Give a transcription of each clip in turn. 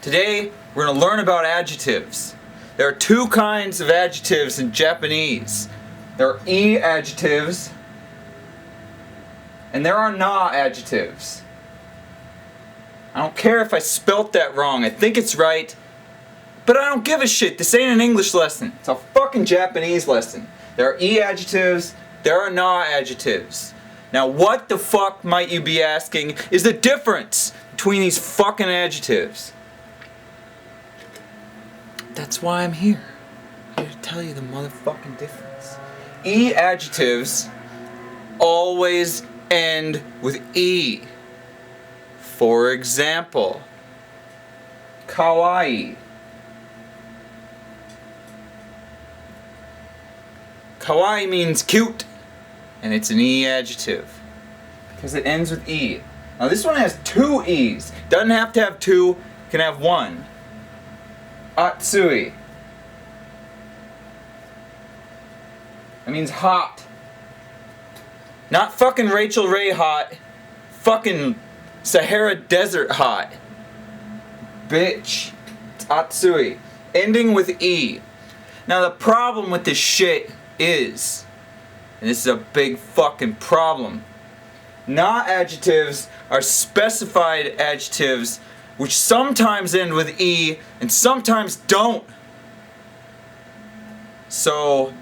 Today, we're going to learn about adjectives. There are two kinds of adjectives in Japanese. There are E adjectives, and there are Na adjectives. I don't care if I spelt that wrong. I think it's right, but I don't give a shit. This ain't an English lesson. It's a fucking Japanese lesson. There are E adjectives, there are Na adjectives. Now what the fuck, might you be asking, is the difference between these fucking adjectives? That's why I'm here. I'm here to tell you the motherfucking difference. E adjectives always end with E. For example, kawaii. Kawaii means cute, and it's an E adjective because it ends with E. Now this one has two E's. Doesn't have to have two, it can have one. Atsui. That means hot. Not fucking Rachel Ray hot. Fucking Sahara Desert hot. Bitch. It's Atsui. Ending with E. Now the problem with this shit is, and this is a big fucking problem, Na adjectives are specified adjectives which sometimes end with E and sometimes don't. So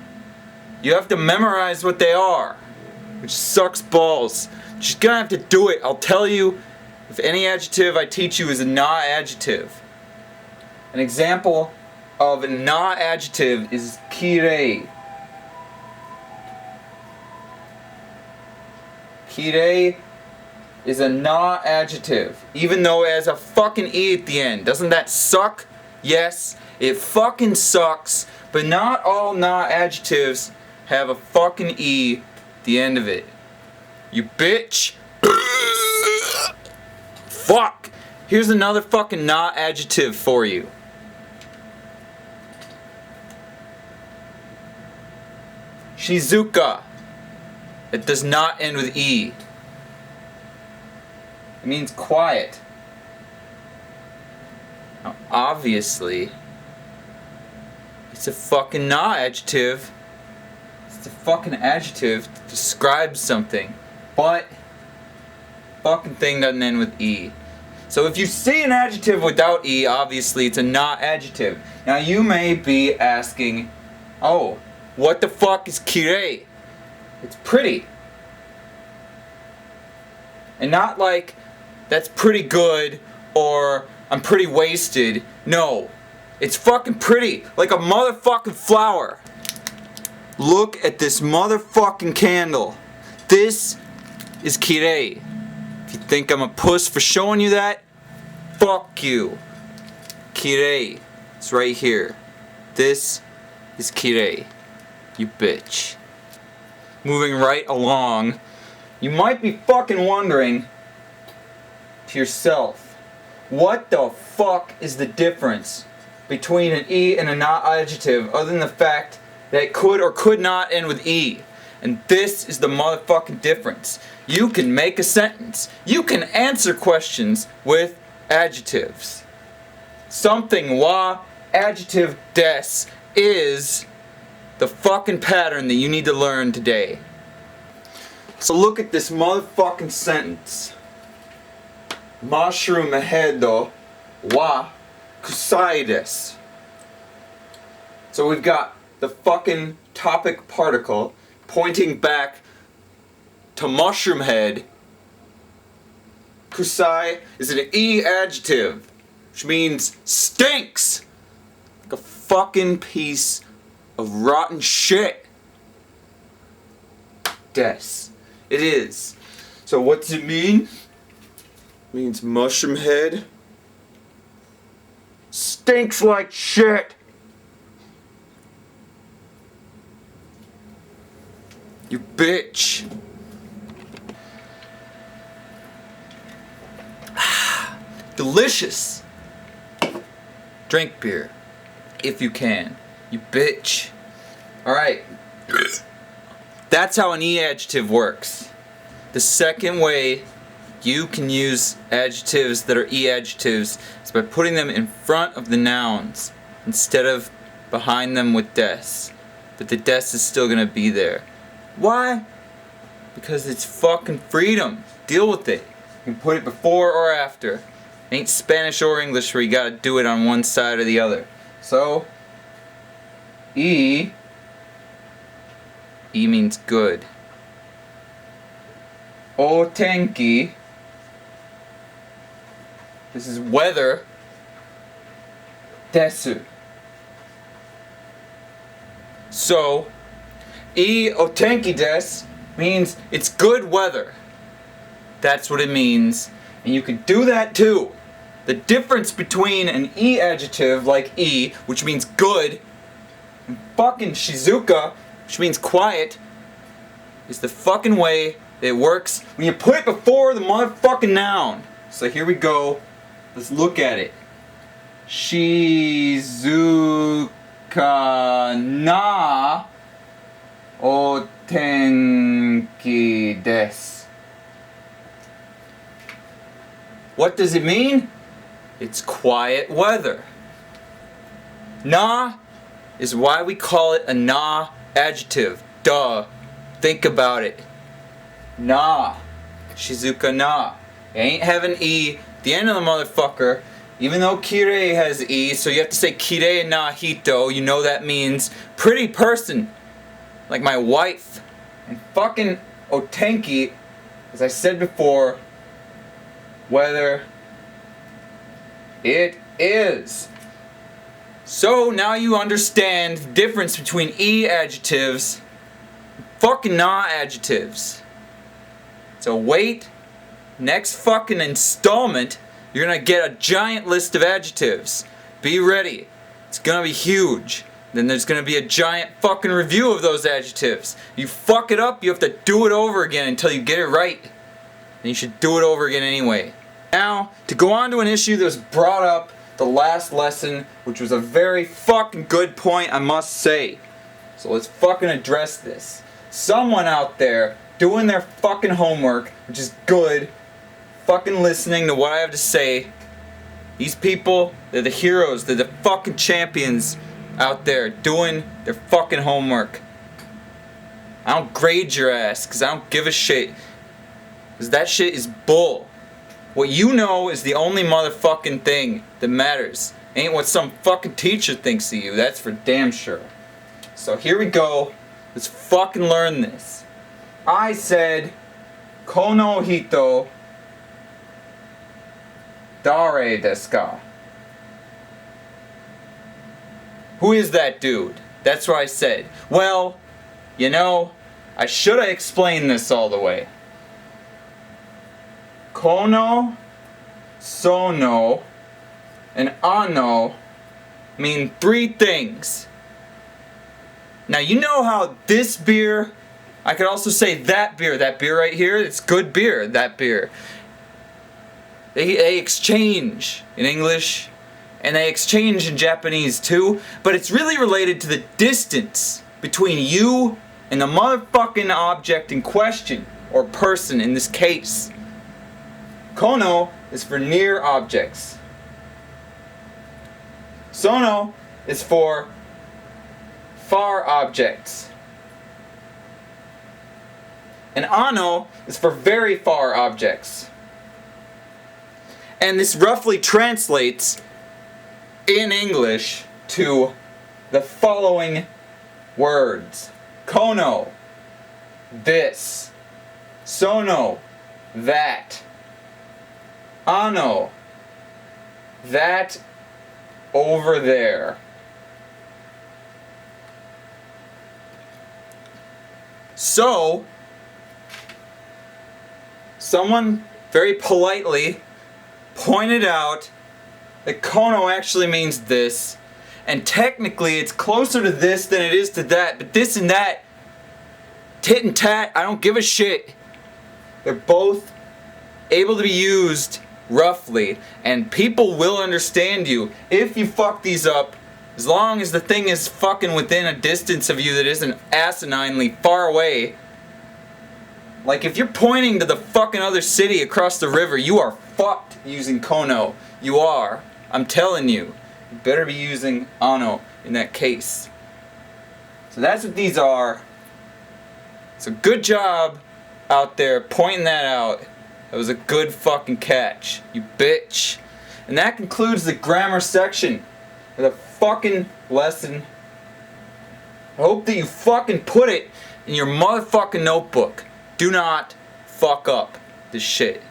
you have to memorize what they are, which sucks balls. You're just gonna have to do it. I'll tell you if any adjective I teach you is a Na adjective. An example of a Na adjective is kirei. Kirei is a Na adjective, even though it has a fucking E at the end. Doesn't that suck? Yes, it fucking sucks, but not all Na adjectives have a fucking E at the end of it. You bitch. Fuck. Here's another fucking Na adjective for you. Shizuka. It does not end with E. It means quiet. Now, obviously, it's a fucking Na adjective. It's a fucking adjective to describe something. But, fucking thing doesn't end with E. So if you see an adjective without E, obviously it's a Na adjective. Now you may be asking, oh, what the fuck is kirei? It's pretty. And not like, that's pretty good, or I'm pretty wasted. No. It's fucking pretty. Like a motherfucking flower. Look at this motherfucking candle. This is kirei. If you think I'm a puss for showing you that, fuck you. Kirei. It's right here. This is kirei. You bitch. Moving right along, you might be fucking wondering to yourself, what the fuck is the difference between an E and a Na adjective other than the fact that it could or could not end with E? And this is the motherfucking difference. You can make a sentence. You can answer questions with adjectives. Something wa adjective des is the fucking pattern that you need to learn today. So look at this motherfucking sentence. Mushroom head wa kusai desu. So we've got the fucking topic particle pointing back to mushroom head. Kusai is an E adjective, which means stinks. Like a fucking piece of rotten shit. Des. It is. So what does it mean? It means mushroom head stinks like shit. You bitch. Delicious. Drink beer if you can. You bitch. Alright. That's how an E adjective works. The second way you can use adjectives that are e-adjectives is by putting them in front of the nouns instead of behind them with des. But the des is still gonna be there. Why? Because it's fucking freedom. Deal with it. You can put it before or after. Ain't Spanish or English where you gotta do it on one side or the other. So, E means good. O tenki, this is weather, desu. So, E o tenki desu means it's good weather. That's what it means. And you can do that too. The difference between an E adjective like E, which means good, and fucking shizuka, which means quiet, is the fucking way it works when you put it before the motherfucking noun. So here we go. Let's look at it. Shizuka na o tenki desu. What does it mean? It's quiet weather. Na is why we call it a na adjective. Duh. Think about it. Na. Shizuka na. You ain't having E at the end of the motherfucker. Even though kirei has E, so you have to say kirei na hito. You know that means pretty person. Like my wife. And fucking otenki, as I said before, weather it is. So now you understand the difference between E adjectives and fucking na adjectives. So wait, next fucking installment, you're gonna get a giant list of adjectives. Be ready. It's gonna be huge. Then there's gonna be a giant fucking review of those adjectives. You fuck it up, you have to do it over again until you get it right. And you should do it over again anyway. Now, to go on to an issue that was brought up the last lesson, which was a very fucking good point, I must say. So let's fucking address this. Someone out there doing their fucking homework, which is good, fucking listening to what I have to say. These people, they're the heroes, they're the fucking champions out there doing their fucking homework. I don't grade your ass, because I don't give a shit. Because that shit is bull. What you know is the only motherfucking thing that matters. Ain't what some fucking teacher thinks of you, that's for damn sure. So here we go. Let's fucking learn this. I said, kono hito, dare desu ka? Who is that dude? That's what I said. Well, you know, I should have explained this all the way. Kono, sono, and ano mean three things. Now you know how this beer, I could also say that beer right here, it's good beer, that beer. They exchange in English, and they exchange in Japanese too, but it's really related to the distance between you and the motherfucking object in question, or person in this case. Kono is for near objects. Sono is for far objects. And ano is for very far objects. And this roughly translates in English to the following words. Kono, this. Sono, that. Ano, that over there. So, someone very politely pointed out that kono actually means this, and technically it's closer to this than it is to that, but this and that, tit and tat, I don't give a shit. They're both able to be used roughly, and people will understand you if you fuck these up, as long as the thing is fucking within a distance of you that isn't asininely far away. Like, if you're pointing to the fucking other city across the river, you are fucked using kono. You are. I'm telling you. You better be using ano in that case. So that's what these are. So good job out there pointing that out. That was a good fucking catch, you bitch. And that concludes the grammar section of the fucking lesson. I hope that you fucking put it in your motherfucking notebook. Do not fuck up this shit.